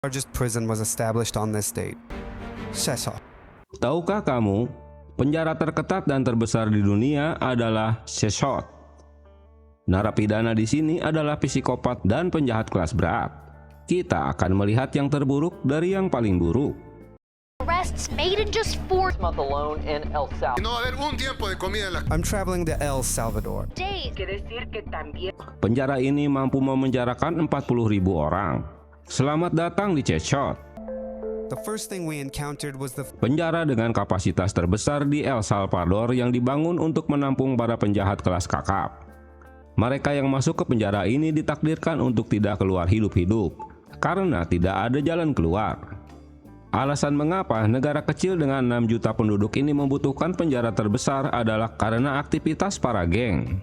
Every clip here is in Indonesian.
Largest prison was established on this date. Shesha. Tahukah kamu, penjara terketat dan terbesar di dunia adalah Sheshot. Narapidana di sini adalah psikopat dan penjahat kelas berat. Kita akan melihat yang terburuk dari yang paling buruk. Arrests made in just 4 month alone in El Salvador. No va a haber un tiempo de comida en la I'm traveling to El Salvador. days. Penjara ini mampu memenjarakan 40.000 orang. Selamat datang di Sheshot, The first thing we encountered was the penjara dengan kapasitas terbesar di El Salvador yang dibangun untuk menampung para penjahat kelas kakap. Mereka yang masuk ke penjara ini ditakdirkan untuk tidak keluar hidup-hidup karena tidak ada jalan keluar. Alasan mengapa negara kecil dengan 6 juta penduduk ini membutuhkan penjara terbesar adalah karena aktivitas para geng.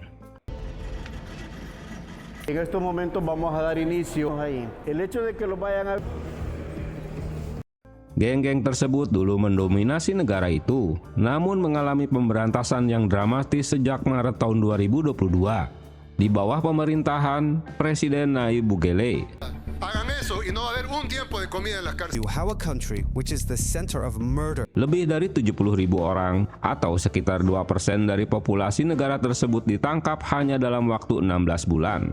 En estos momentos vamos a dar inicio ahí. El hecho de que lo vayan a... Geng-geng tersebut dulu mendominasi negara itu, namun mengalami pemberantasan yang dramatis sejak Maret tahun 2022 di bawah pemerintahan Presiden Nayib Bukele. Hagan eso y no va a haber un tiempo de comida en las cárceles. how a country which is the center of murder Lebih dari 70.000 orang atau sekitar 2% dari populasi negara tersebut ditangkap hanya dalam waktu 16 bulan.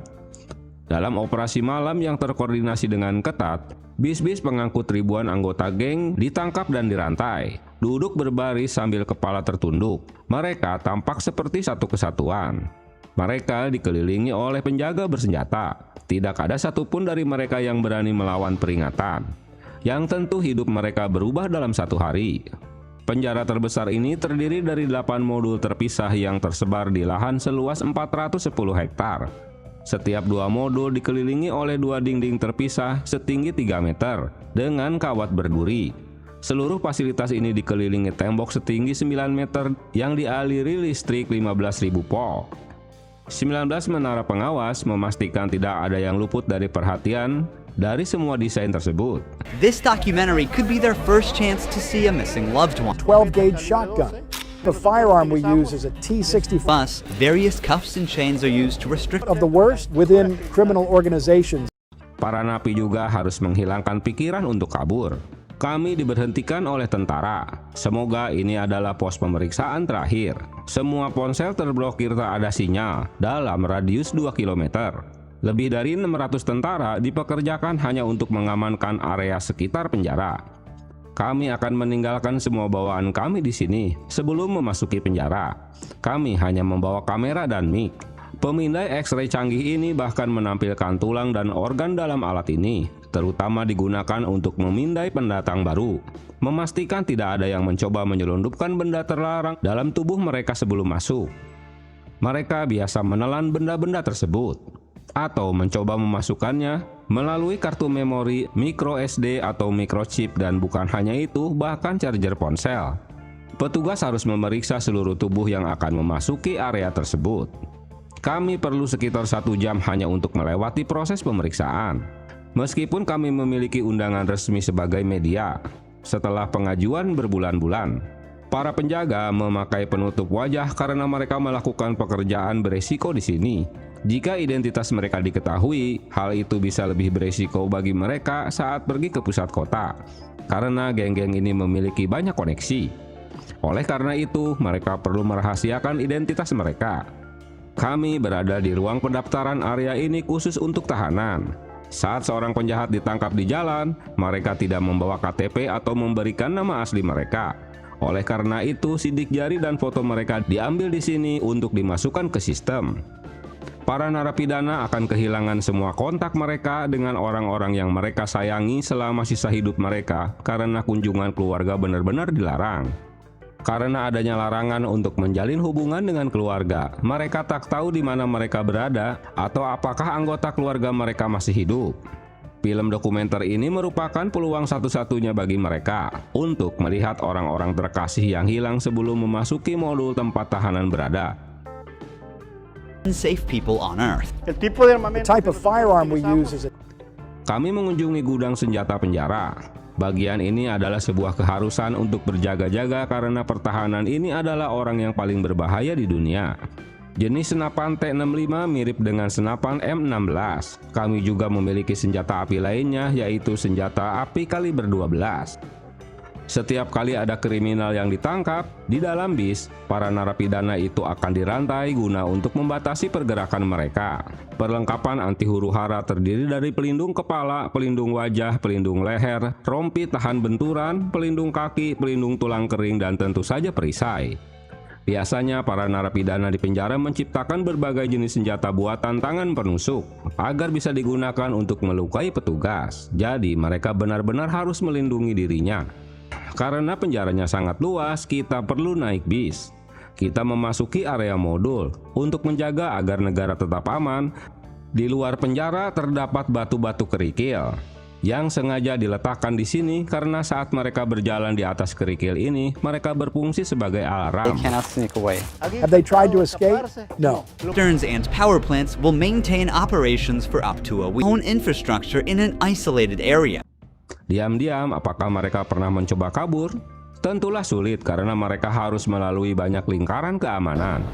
Dalam operasi malam yang terkoordinasi dengan ketat, bis-bis pengangkut ribuan anggota geng ditangkap dan dirantai, duduk berbaris sambil kepala tertunduk. Mereka tampak seperti satu kesatuan. Mereka dikelilingi oleh penjaga bersenjata. Tidak ada satupun dari mereka yang berani melawan peringatan. Yang tentu hidup mereka berubah dalam satu hari. Penjara terbesar ini terdiri dari 8 modul terpisah yang tersebar di lahan seluas 410 hektar. Setiap 2 modul dikelilingi oleh 2 dinding terpisah setinggi 3 meter dengan kawat berduri. Seluruh fasilitas ini dikelilingi tembok setinggi 9 meter yang dialiri listrik 15.000 volt. 19 menara pengawas memastikan tidak ada yang luput dari perhatian dari semua desain tersebut. This documentary could be their first chance to see a missing loved one. 12-gauge shotgun. The firearm we use is a T-65 Plus, various cuffs and chains are used to restrict of the worst within criminal organizations. Para napi juga harus menghilangkan pikiran untuk kabur. Kami diberhentikan oleh tentara. Semoga ini adalah pos pemeriksaan terakhir. Semua ponsel terblokir tak ada sinyal dalam radius 2 km. Lebih dari 600 tentara dipekerjakan hanya untuk mengamankan area sekitar penjara. Kami akan meninggalkan semua bawaan kami di sini sebelum memasuki penjara. Kami hanya membawa kamera dan mic. Pemindai X-ray canggih ini bahkan menampilkan tulang dan organ dalam alat ini, terutama digunakan untuk memindai pendatang baru, memastikan tidak ada yang mencoba menyelundupkan benda terlarang dalam tubuh mereka sebelum masuk. Mereka biasa menelan benda-benda tersebut, atau mencoba memasukkannya melalui kartu memori, micro SD atau microchip, dan bukan hanya itu, bahkan charger ponsel. Petugas harus memeriksa seluruh tubuh yang akan memasuki area tersebut. Kami perlu sekitar 1 jam hanya untuk melewati proses pemeriksaan. Meskipun kami memiliki undangan resmi sebagai media, setelah pengajuan berbulan-bulan, para penjaga memakai penutup wajah karena mereka melakukan pekerjaan beresiko di sini. Jika identitas mereka diketahui, hal itu bisa lebih beresiko bagi mereka saat pergi ke pusat kota, karena geng-geng ini memiliki banyak koneksi. Oleh karena itu, mereka perlu merahasiakan identitas mereka. Kami berada di ruang pendaftaran area ini khusus untuk tahanan. Saat seorang penjahat ditangkap di jalan, mereka tidak membawa KTP atau memberikan nama asli mereka. Oleh karena itu, sidik jari dan foto mereka diambil di sini untuk dimasukkan ke sistem. Para narapidana akan kehilangan semua kontak mereka dengan orang-orang yang mereka sayangi selama sisa hidup mereka karena kunjungan keluarga benar-benar dilarang. Karena adanya larangan untuk menjalin hubungan dengan keluarga, mereka tak tahu di mana mereka berada atau apakah anggota keluarga mereka masih hidup. Film dokumenter ini merupakan peluang satu-satunya bagi mereka untuk melihat orang-orang terkasih yang hilang sebelum memasuki modul tempat tahanan berada. unsafe people on Earth. El tipo de The armamento type of firearm we use is a Kami mengunjungi gudang senjata penjara. Bagian ini adalah sebuah keharusan untuk berjaga-jaga karena pertahanan ini adalah orang yang paling berbahaya di dunia. Jenis senapan T65 mirip dengan senapan M16. Kami juga memiliki senjata api lainnya, yaitu senjata api kaliber 12. Setiap kali ada kriminal yang ditangkap di dalam bis, para narapidana itu akan dirantai guna untuk membatasi pergerakan mereka. Perlengkapan anti huru-hara terdiri dari pelindung kepala, pelindung wajah, pelindung leher, rompi tahan benturan, pelindung kaki, pelindung tulang kering, dan tentu saja perisai. Biasanya para narapidana di penjara menciptakan berbagai jenis senjata buatan tangan penusuk agar bisa digunakan untuk melukai petugas. Jadi mereka benar-benar harus melindungi dirinya. Karena penjaranya sangat luas, kita perlu naik bis. Kita memasuki area modul untuk menjaga agar negara tetap aman. Di luar penjara terdapat batu-batu kerikil yang sengaja diletakkan di sini karena saat mereka berjalan di atas kerikil ini, mereka berfungsi sebagai alarm. Have they tried to escape? No. Cisterns and power plants will maintain operations for up to a week. Own infrastructure in an isolated area. Diam-diam, apakah mereka pernah mencoba kabur? Tentulah sulit karena mereka harus melalui banyak lingkaran keamanan.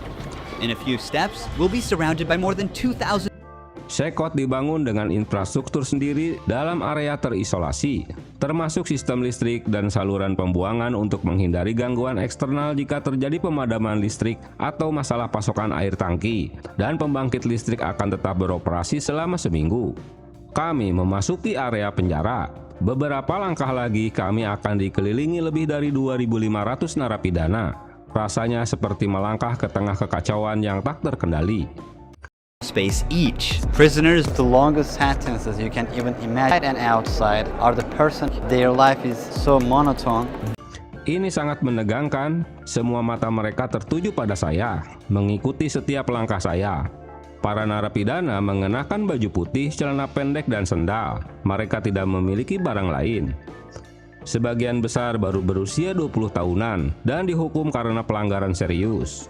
In a few steps, we'll be surrounded by more than 2,000. Sekot dibangun dengan infrastruktur sendiri dalam area terisolasi, termasuk sistem listrik dan saluran pembuangan untuk menghindari gangguan eksternal jika terjadi pemadaman listrik atau masalah pasokan air tangki, dan pembangkit listrik akan tetap beroperasi selama seminggu. Kami memasuki area penjara. Beberapa langkah lagi kami akan dikelilingi lebih dari 2.500 narapidana. Rasanya seperti melangkah ke tengah kekacauan yang tak terkendali. Space each. Prisoners The longest sentences you can even imagine and outside are the person, their life is so monotone. Ini sangat menegangkan. Semua mata mereka tertuju pada saya, mengikuti setiap langkah saya. Para narapidana mengenakan baju putih, celana pendek, dan sendal. Mereka tidak memiliki barang lain. Sebagian besar baru berusia 20 tahunan dan dihukum karena pelanggaran serius.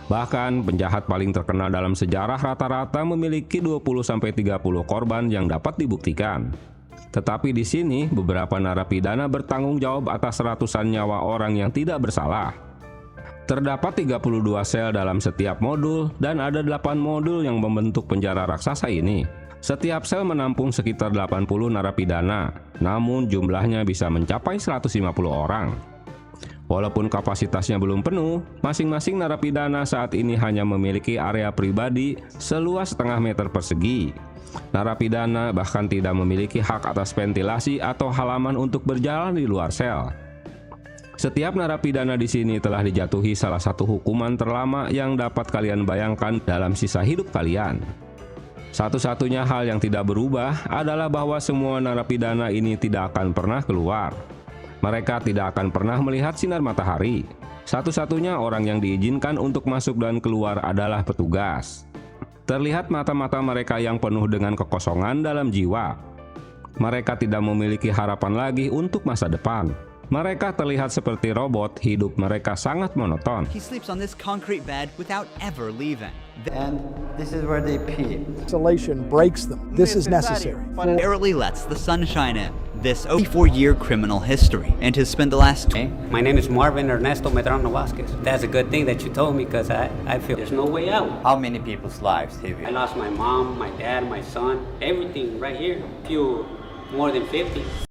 Bahkan penjahat paling terkenal dalam sejarah rata-rata memiliki 20-30 korban yang dapat dibuktikan. Tetapi di sini beberapa narapidana bertanggung jawab atas ratusan nyawa orang yang tidak bersalah. Terdapat 32 sel dalam setiap modul dan ada 8 modul yang membentuk penjara raksasa ini. Setiap sel menampung sekitar 80 narapidana, namun jumlahnya bisa mencapai 150 orang. Walaupun kapasitasnya belum penuh, masing-masing narapidana saat ini hanya memiliki area pribadi seluas setengah meter persegi. Narapidana bahkan tidak memiliki hak atas ventilasi atau halaman untuk berjalan di luar sel. Setiap narapidana di sini telah dijatuhi salah satu hukuman terlama yang dapat kalian bayangkan dalam sisa hidup kalian. Satu-satunya hal yang tidak berubah adalah bahwa semua narapidana ini tidak akan pernah keluar. Mereka tidak akan pernah melihat sinar matahari. Satu-satunya orang yang diizinkan untuk masuk dan keluar adalah petugas. Terlihat mata-mata mereka yang penuh dengan kekosongan dalam jiwa. Mereka tidak memiliki harapan lagi untuk masa depan. Mereka terlihat seperti robot, hidup mereka sangat monoton. He sleeps on this concrete bed without ever leaving. And this is where they pee. Isolation breaks them. This is necessary. Barely lets the sun shine in. This 84-year criminal history, and has spent the last. Hey, my name is Marvin Ernesto Medrano Vasquez. That's a good thing that you told me because I feel there's no way out. How many people's lives have you? I lost my mom, my dad, my son, everything right here. More than 50.